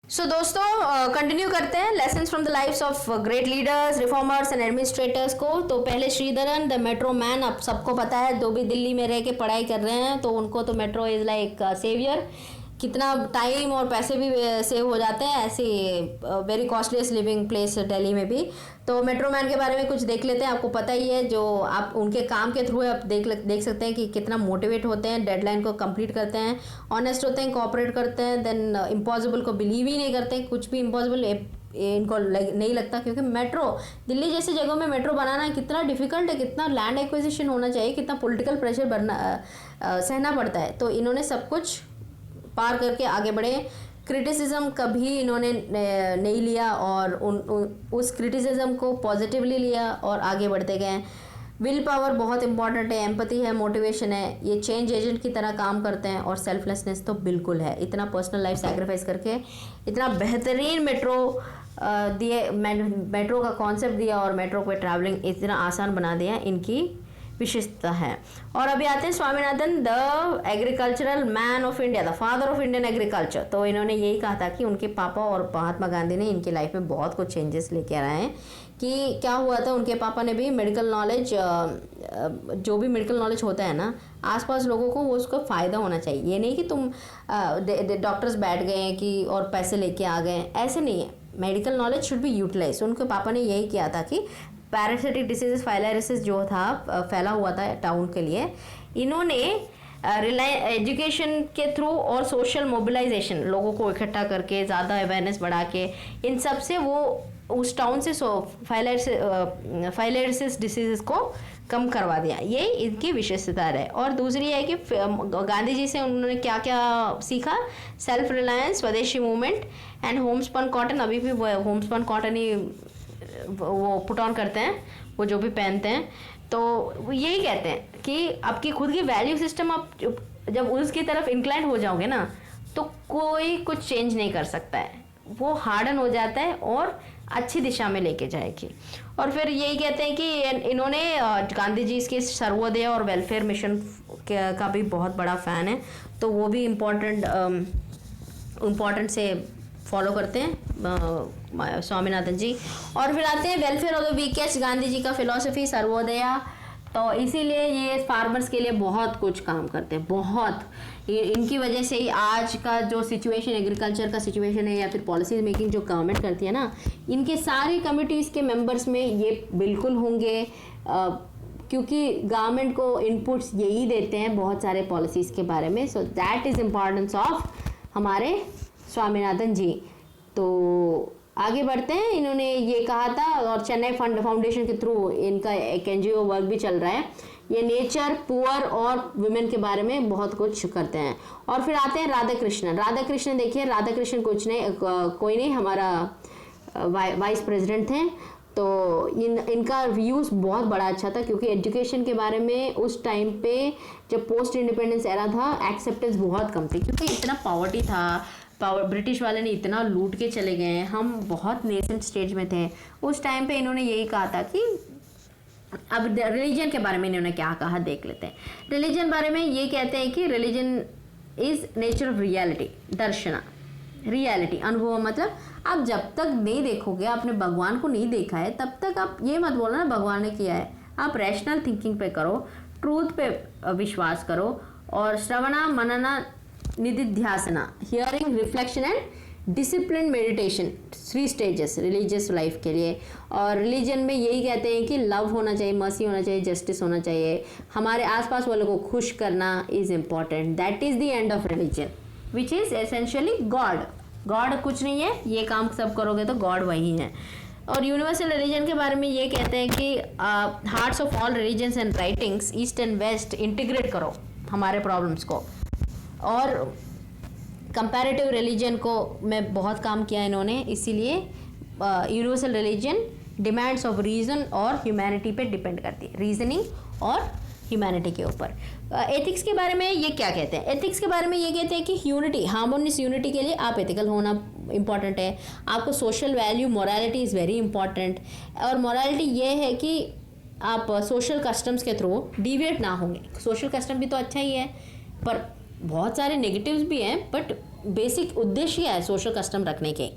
सो दोस्तों कंटिन्यू करते हैं lessons from the lifes of great leaders, reformers and administrators को। तो पहले श्रीधरन द मेट्रो मैन, अब सबको पता है, जो भी दिल्ली में रह के पढ़ाई कर रहे हैं तो उनको तो मेट्रो इज़ लाइक सेवियर। कितना टाइम और पैसे भी सेव हो जाते हैं, ऐसी very costliest living place Delhi में भी। तो मेट्रो मैन के बारे में कुछ देख लेते हैं। आपको पता ही है, जो आप उनके काम के थ्रू आप देख सकते हैं कि कितना मोटिवेट होते हैं, डेडलाइन को कंप्लीट करते हैं, ऑनेस्ट होते हैं, कोऑपरेट करते हैं, देन इम्पॉसिबल को बिलीव ही नहीं करते, कुछ भी इम्पॉसिबल इनको नहीं लगता। क्योंकि मेट्रो, दिल्ली जैसी जगहों में मेट्रो बनाना कितना डिफिकल्ट है, कितना लैंड एक्विजिशन होना चाहिए, कितना पॉलिटिकल प्रेशर सहना पड़ता है। तो इन्होंने सब कुछ पार करके आगे बढ़े। क्रिटिसिज्म कभी इन्होंने नहीं लिया और उस क्रिटिसिज्म को पॉजिटिवली लिया और आगे बढ़ते गए। विल पावर बहुत इंपॉर्टेंट है, एम्पैथी है, मोटिवेशन है, ये चेंज एजेंट की तरह काम करते हैं। और सेल्फलेसनेस तो बिल्कुल है। इतना पर्सनल लाइफ सैक्रिफाइस करके इतना बेहतरीन मेट्रो दिए, मेट्रो का कॉन्सेप्ट दिया और मेट्रो पे ट्रैवलिंग इतना आसान बना दिया, इनकी विशेषता है। और अभी आते हैं Swaminathan, the agricultural man of India, the father of Indian agriculture. तो इन्होंने यही कहा था कि उनके पापा और महात्मा गांधी ने इनकी लाइफ में बहुत कुछ चेंजेस लेके आए हैं। कि क्या हुआ था, उनके पापा ने भी मेडिकल नॉलेज, जो भी मेडिकल नॉलेज होता है ना, आसपास लोगों को वो उसका फ़ायदा होना चाहिए। ये नहीं कि तुम डॉक्टर्स बैठ गए कि और पैसे लेके आ गए, ऐसे नहीं है। Medical knowledge should be utilise. उनके पापा ने यही किया था कि पैरासिटिक डिसीजेस, फाइलेरिसिस जो था फैला हुआ था टाउन के लिए, इन्होंने एजुकेशन के थ्रू और सोशल मोबिलाइजेशन, लोगों को इकट्ठा करके, ज़्यादा अवेयरनेस बढ़ा के, इन सब से वो उस टाउन से फाइलेरिसिस डिसीजेस को कम करवा दिया। ये इनकी विशेषता है। और दूसरी है कि गांधी जी से उन्होंने क्या क्या सीखा, सेल्फ रिलायंस, स्वदेशी मूवमेंट एंड होमस्पन कॉटन। अभी भी होमस्पन कॉटन ही वो पुट ऑन करते हैं, वो जो भी पहनते हैं। तो वो यही कहते हैं कि आपकी खुद की वैल्यू सिस्टम, आप जब उसकी तरफ इंक्लाइन हो जाओगे ना, तो कोई कुछ चेंज नहीं कर सकता है, वो हार्डन हो जाता है और अच्छी दिशा में लेके जाएगी। और फिर यही कहते हैं कि इन्होंने गांधी जी इसके सर्वोदय और वेलफेयर मिशन का भी बहुत बड़ा फ़ैन है, तो वो भी इम्पोर्टेंट से फॉलो करते हैं स्वामीनाथन जी। और फिर आते हैं welfare of the weakest, Gandhi ji का फिलॉसफी सर्वोदया। तो इसीलिए ये फार्मर्स के लिए बहुत कुछ काम करते हैं, बहुत। इनकी वजह से ही आज का जो सिचुएशन, एग्रीकल्चर का सिचुएशन है या फिर पॉलिसीज मेकिंग जो गवर्नमेंट करती है ना, इनके सारी कमिटीज़ के मेंबर्स में ये बिल्कुल होंगे, क्योंकि गवर्नमेंट को इनपुट्स यही देते हैं बहुत सारे पॉलिसीज़ के बारे में। So that is importance of हमारे स्वामीनाथन जी। तो आगे बढ़ते हैं। इन्होंने ये कहा था, और चेन्नई फाउंडेशन के थ्रू इनका एक एनजीओ वर्क भी चल रहा है। ये नेचर, पुअर और वुमेन के बारे में बहुत कुछ करते हैं। और फिर आते हैं राधा कृष्णन। राधा कृष्णन देखिए, राधा कृष्णन कुछ नहीं, कोई नहीं, हमारा वाइस प्रेसिडेंट थे। तो इनका व्यूज़ बहुत बड़ा अच्छा था, क्योंकि एजुकेशन के बारे में उस टाइम पे जब पोस्ट इंडिपेंडेंस एरा था, एक्सेप्टेंस बहुत कम थी, क्योंकि इतना पॉवर्टी था, ब्रिटिश वाले ने इतना लूट के चले गए, हम बहुत नेसेंट स्टेज में थे उस टाइम पे। इन्होंने यही कहा था कि अब रिलीजन के बारे में इन्होंने क्या कहा देख लेते हैं। रिलीजन बारे में ये कहते हैं कि religion is nature of reality, Darshana, reality, अनुभव। मतलब आप जब तक नहीं देखोगे, आपने भगवान को नहीं देखा है, तब तक आप ये मत बोलना ना भगवान ने किया है। आप रैशनल थिंकिंग पे करो, ट्रूथ पे विश्वास करो, और श्रवणा, मनना, निधिध्यासना, hearing, reflection and discipline meditation, 3 stages religious life के लिए। और रिलीजन में यही कहते हैं कि लव होना चाहिए, मर्सी होना चाहिए, जस्टिस होना चाहिए, हमारे आसपास वालों को खुश करना is important. That is the end of religion, which is essentially God. God कुछ नहीं है, ये काम सब करोगे तो गॉड वही है। और यूनिवर्सल रिलीजन के बारे में ये कहते हैं कि hearts of all religions and writings, east and west, integrate करो हमारे प्रॉब्लम्स को। और कंपैरेटिव रिलीजन को में बहुत काम किया इन्होंने, इसीलिए universal religion demands of reason और ह्यूमैनिटी पे डिपेंड करती है, रीजनिंग और ह्यूमैनिटी के ऊपर। एथिक्स के बारे में ये क्या कहते हैं? एथिक्स के बारे में ये कहते हैं कि यूनिटी, हार्मोनियस यूनिटी के लिए आप एथिकल होना इंपॉर्टेंट है। आपको social value, morality is very important. और मोरालिटी ये है कि आप सोशल कस्टम्स के थ्रू डिविएट ना होंगे। सोशल कस्टम भी तो अच्छा ही है, पर बहुत सारे नेगेटिव्स भी हैं, बट बेसिक उद्देश्य है सोशल कस्टम रखने के।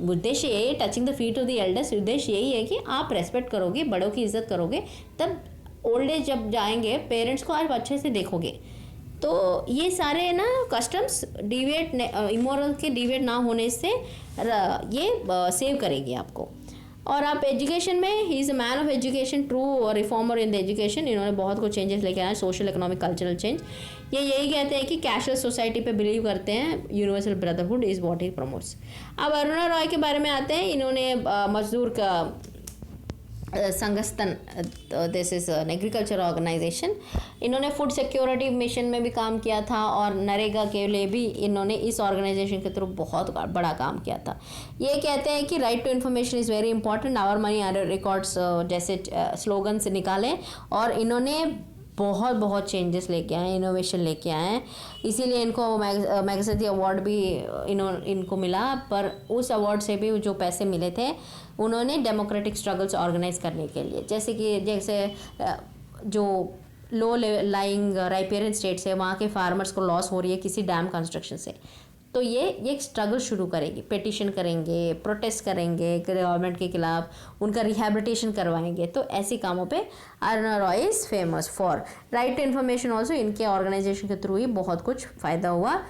उद्देश्य यही है, touching the feet of the elders, उद्देश्य यही है कि आप रेस्पेक्ट करोगे, बड़ों की इज्जत करोगे, तब ओल्ड एज जब जाएंगे पेरेंट्स को आप अच्छे से देखोगे। तो ये सारे ना कस्टम्स डिवेट इमोरल के डिवेट ना होने से ये सेव करेगी आपको। और आप एजुकेशन में, he is a man of education, true reformer in the education. इन्होंने बहुत कुछ चेंजेस लेके आए, सोशल इकोनॉमिक कल्चरल चेंज। ये यही कहते हैं कि कैशलेस सोसाइटी पे बिलीव करते हैं, universal brotherhood is what he promotes. अब अरुणा रॉय के बारे में आते हैं। इन्होंने मजदूर का संगठन, this is an agriculture organisation, इन्होंने फूड सिक्योरिटी मिशन में भी काम किया था और नरेगा के लिए भी इन्होंने इस ऑर्गेनाइजेशन के थ्रू बहुत बड़ा काम किया था। ये कहते हैं कि right to information is very important, our money our records जैसे स्लोगन से निकाले, और इन्होंने बहुत चेंजेस लेके आए, इनोवेशन लेके आए हैं। इसीलिए इनको मैगसेसे अवार्ड भी इनको मिला। पर उस अवार्ड से भी जो पैसे मिले थे उन्होंने डेमोक्रेटिक स्ट्रगल्स ऑर्गेनाइज करने के लिए, जैसे जो लो लाइंग राइपेरियन स्टेट्स है, वहाँ के फार्मर्स को लॉस हो रही है किसी डैम कंस्ट्रक्शन से, तो ये स्ट्रगल शुरू करेगी, पिटिशन करेंगे, प्रोटेस्ट करेंगे गवर्नमेंट के खिलाफ, उनका रिहैबिलिटेशन करवाएंगे। तो ऐसे कामों पे Aruna Roy is famous for. Right to information also इनके ऑर्गेनाइजेशन के थ्रू ही बहुत कुछ फ़ायदा हुआ।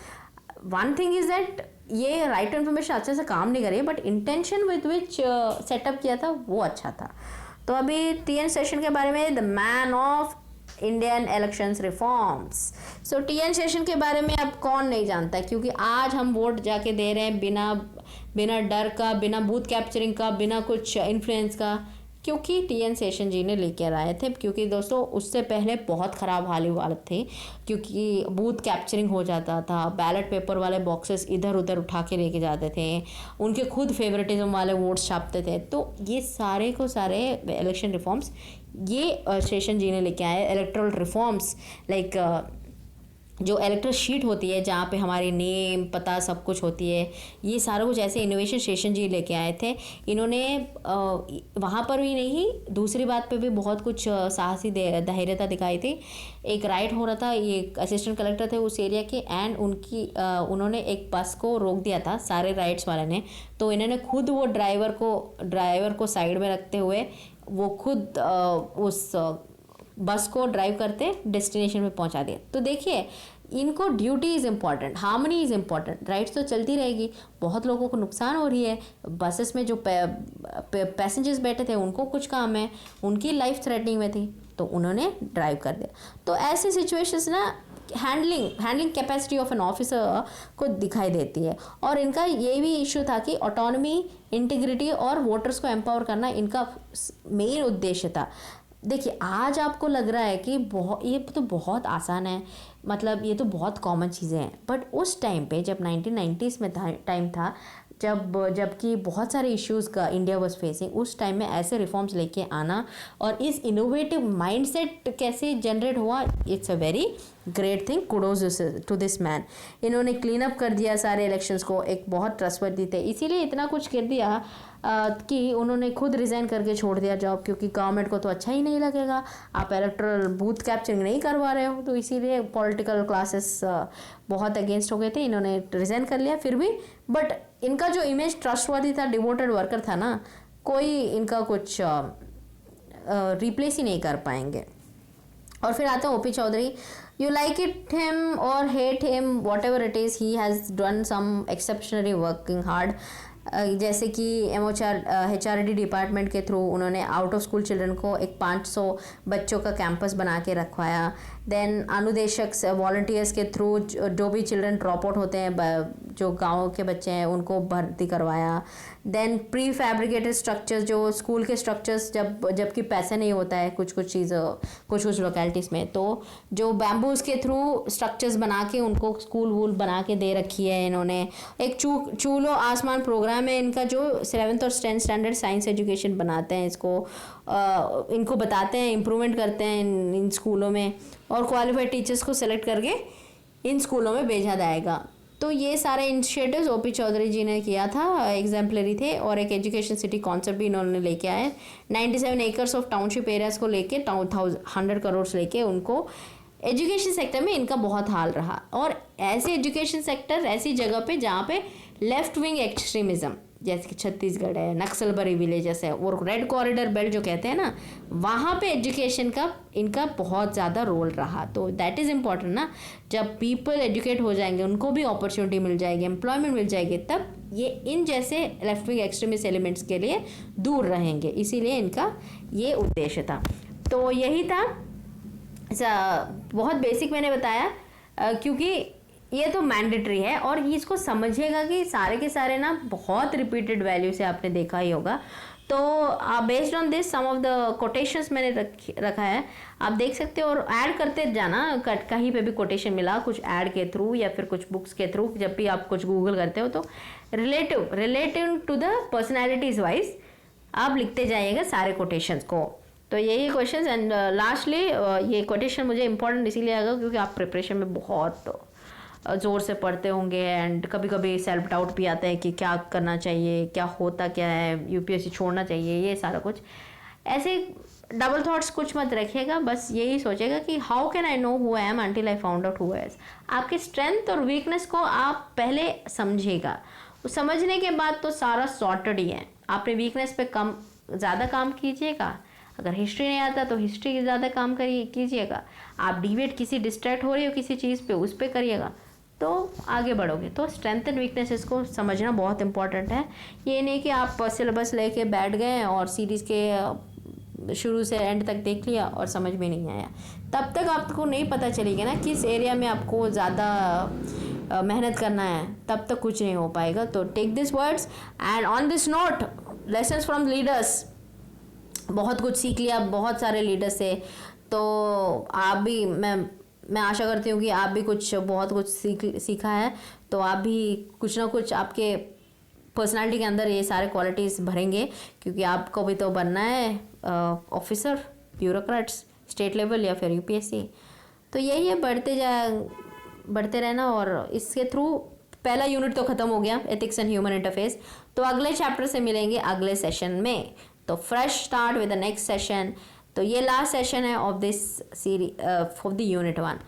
वन थिंग इज़ दैट ये राइट टू इन्फॉर्मेशन अच्छे से काम नहीं करी, but intention with which setup किया था वो अच्छा था। तो अभी टीएन सेशन के बारे में, the man of Indian elections reforms. So TN session के बारे में अब कौन नहीं जानता, क्योंकि आज हम वोट जाके दे रहे हैं बिना डर का, बिना बूथ कैप्चरिंग का, बिना कुछ इन्फ्लुएंस का, क्योंकि टीएन सेशन जी ने लेकर आए थे। क्योंकि दोस्तों उससे पहले बहुत ख़राब हालत थी, क्योंकि बूथ कैप्चरिंग हो जाता था, बैलेट पेपर वाले बॉक्सेस इधर उधर उठा के लेके जाते थे, उनके खुद फेवरेटिज्म वाले वोट्स छापते थे। तो ये सारे को सारे इलेक्शन रिफॉर्म्स ये सेशन जी ने लेके आए। इलेक्ट्रल रिफॉर्म्स लाइक जो इलेक्ट्रल शीट होती है जहाँ पे हमारी नेम पता सब कुछ होती है, ये सारा कुछ ऐसे इनोवेशन सेशन जी लेके आए थे। इन्होंने वहाँ पर भी नहीं, दूसरी बात पे भी बहुत कुछ साहसी धैर्यता दिखाई थी। एक राइड हो रहा था, ये असिस्टेंट कलेक्टर थे उस एरिया के, एंड उन्होंने एक बस को रोक दिया था सारे राइड्स वाले ने। तो इन्होंने खुद वो ड्राइवर को साइड में रखते हुए वो खुद उस बस को ड्राइव करते डेस्टिनेशन में पहुंचा दिया। तो देखिए इनको duty is important, harmony is important, rights तो चलती रहेगी, बहुत लोगों को नुकसान हो रही है, बसेस में जो पैसेंजर्स बैठे थे उनको कुछ काम है, उनकी लाइफ थ्रेटनिंग में थी, तो उन्होंने ड्राइव कर दिया। तो ऐसे सिचुएशंस ना handling capacity of an officer को दिखाई देती है। और इनका ये भी इशू था कि ऑटोनॉमी, इंटीग्रिटी और वोटर्स को एम्पावर करना इनका मेन उद्देश्य था। देखिए आज आपको लग रहा है कि ये तो बहुत आसान है, मतलब ये तो बहुत कॉमन चीज़ें हैं, बट उस टाइम पे जब 1990s में टाइम था, जबकि बहुत सारे इश्यूज़ का इंडिया वाज फेसिंग, उस टाइम में ऐसे रिफॉर्म्स लेके आना और इस इनोवेटिव माइंडसेट कैसे जनरेट हुआ, it's a very great thing, kudos to this man. इन्होंने क्लीन अप कर दिया सारे इलेक्शंस को, एक बहुत ट्रस्टवर्दी थे, इसीलिए इतना कुछ कर दिया कि उन्होंने खुद रिज़ाइन करके छोड़ दिया जॉब, क्योंकि गवर्नमेंट को तो अच्छा ही नहीं लगेगा, आप इलेक्ट्रल बूथ कैप्चरिंग नहीं करवा रहे हो। तो इसीलिए पॉलिटिकल क्लासेस बहुत अगेंस्ट हो गए थे, इन्होंने रिज़ाइन कर लिया फिर भी। बट इनका जो इमेज ट्रस्टवर्दी था, डिवोटेड वर्कर था ना, कोई इनका कुछ रिप्लेस ही नहीं कर पाएंगे। और फिर आते हैं OP Chaudhary. You like it him or hate him, whatever it is, he has done some exceptionally working hard. जैसे कि HRD डिपार्टमेंट के थ्रू उन्होंने आउट ऑफ स्कूल चिल्ड्रन को एक 500 बच्चों का कैंपस बना के रखवाया। देन अनुदेशक वॉल्टियर्स के थ्रू जो भी चिल्ड्रन ड्रॉप आउट होते हैं, जो गाँव के बच्चे हैं, उनको भर्ती करवाया। देन प्री फैब्रिकेटेड स्ट्रक्चर्स, जो स्कूल के स्ट्रक्चर्स जबकि पैसे नहीं होता है कुछ लोकेलिटीज़ में, तो जो बैम्बूज के थ्रू स्ट्रक्चर्स बना के उनको स्कूल वूल बना के दे रखी है इन्होंने। एक चूलो आसमान प्रोग्राम है इनका, जो 7th और 10th स्टैंडर्ड साइंस एजुकेशन बनाते हैं, इनको बताते हैं, इम्प्रूवमेंट करते हैं इन स्कूलों में, और क्वालिफाइड टीचर्स को सेलेक्ट करके इन स्कूलों में भेजा जाएगा। तो ये सारे इनिशिएटिव्स ओपी चौधरी जी ने किया था, एग्जाम्पलरी थे। और एक एजुकेशन सिटी कॉन्सेप्ट भी इन्होंने लेके आए। 97 एकर्स ऑफ टाउनशिप एरियाज को लेके 100 करोड़ लेके उनको एजुकेशन सेक्टर में इनका बहुत हाल रहा, और ऐसे एजुकेशन सेक्टर ऐसी जगह पे जहाँ पे लेफ्ट विंग एक्सट्रीमिज्म, जैसे कि छत्तीसगढ़ है, नक्सलबरी विलेजेस है, और रेड कॉरिडोर बेल्ट जो कहते हैं ना, वहाँ पे एजुकेशन का इनका बहुत ज़्यादा रोल रहा। तो दैट इज़ इम्पॉर्टेंट ना, जब पीपल एजुकेट हो जाएंगे, उनको भी अपॉर्चुनिटी मिल जाएगी, एम्प्लॉयमेंट मिल जाएगी, तब ये इन जैसे लेफ्ट विंग एक्सट्रीमिस्ट एलिमेंट्स के लिए दूर रहेंगे। इसीलिए इनका ये उद्देश्य था। तो यही था, बहुत बेसिक मैंने बताया, क्योंकि ये तो मैंडेटरी है, और इसको समझिएगा कि सारे के सारे ना बहुत रिपीटेड वैल्यू से आपने देखा ही होगा। तो based on this some of the quotations मैंने रखा है, आप देख सकते हो, और ऐड करते जाना, कहीं पे भी कोटेशन मिला कुछ ऐड के थ्रू या फिर कुछ बुक्स के थ्रू, जब भी आप कुछ गूगल करते हो तो relative to the personalities wise आप लिखते जाइएगा सारे कोटेशंस को। तो यही क्वेश्चन। एंड लास्टली ये कोटेशन मुझे इंपॉर्टेंट इसीलिए आएगा क्योंकि आप प्रिपरेशन में बहुत ज़ोर से पढ़ते होंगे, एंड कभी कभी सेल्फ डाउट भी आता है कि क्या करना चाहिए, क्या होता क्या है, यूपीएससी छोड़ना चाहिए, ये सारा कुछ। ऐसे डबल थॉट्स कुछ मत रखिएगा, बस यही सोचेगा कि how can I know who I am until I found out who I am. आपकी स्ट्रेंथ और वीकनेस को आप पहले समझिएगा, समझने के बाद तो सारा सॉर्टेड ही है। आपने वीकनेस पे ज़्यादा काम कीजिएगा, अगर हिस्ट्री नहीं आता तो हिस्ट्री की ज़्यादा काम कीजिएगा, आप डिबेट किसी डिस्ट्रैक्ट हो रही हो किसी चीज़ पे, उस पर करिएगा, तो आगे बढ़ोगे। तो स्ट्रेंथ एंड वीकनेसेस को समझना बहुत इंपॉर्टेंट है। ये नहीं कि आप सिलेबस लेके बैठ गए और सीरीज़ के शुरू से एंड तक देख लिया और समझ में नहीं आया, तब तक आपको नहीं पता चलेगा ना किस एरिया में आपको ज़्यादा मेहनत करना है, तब तक कुछ नहीं हो पाएगा। तो take this words and on this note, lessons from leaders, बहुत कुछ सीख लिया बहुत सारे लीडर्स से। तो आप भी, मैं आशा करती हूँ कि आप भी बहुत कुछ सीखा है, तो आप भी कुछ ना कुछ आपके पर्सनालिटी के अंदर ये सारे क्वालिटीज़ भरेंगे, क्योंकि आपको भी तो बनना है ऑफिसर, ब्यूरोक्रेट्स, स्टेट लेवल या फिर यूपीएससी। तो यही है, बढ़ते रहना। और इसके थ्रू पहला यूनिट तो ख़त्म हो गया, एथिक्स एंड ह्यूमन इंटरफेस। तो अगले चैप्टर से मिलेंगे अगले सेशन में, तो fresh start with the next session. तो ये लास्ट सेशन है of this series of the unit 1।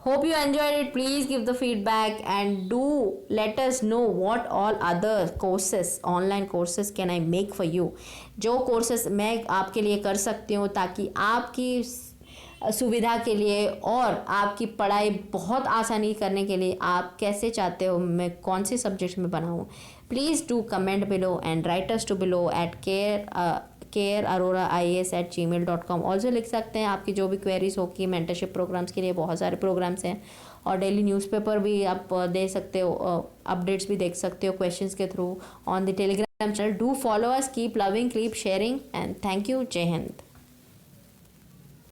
Hope you enjoyed it. Please give the feedback and do let us know what all other courses, online courses can I make for you. जो courses मैं आपके लिए कर सकती हूँ ताकि आपकी सुविधा के लिए और आपकी पढ़ाई बहुत आसानी करने के लिए आप कैसे चाहते हो मैं कौन से सब्जेक्ट्स में बनाऊँ। Please do comment below and write us to below at care@aroraIAS@gmail.com। Also लिख सकते हैं आपकी जो भी क्वेरीज होगी। मेंटरशिप प्रोग्राम्स के लिए बहुत सारे प्रोग्राम्स हैं, और डेली न्यूज़पेपर भी आप दे सकते हो, अपडेट्स भी देख सकते हो क्वेश्चंस के through on the Telegram channel. Do follow us, keep loving, keep sharing, and thank you. जय हिंद।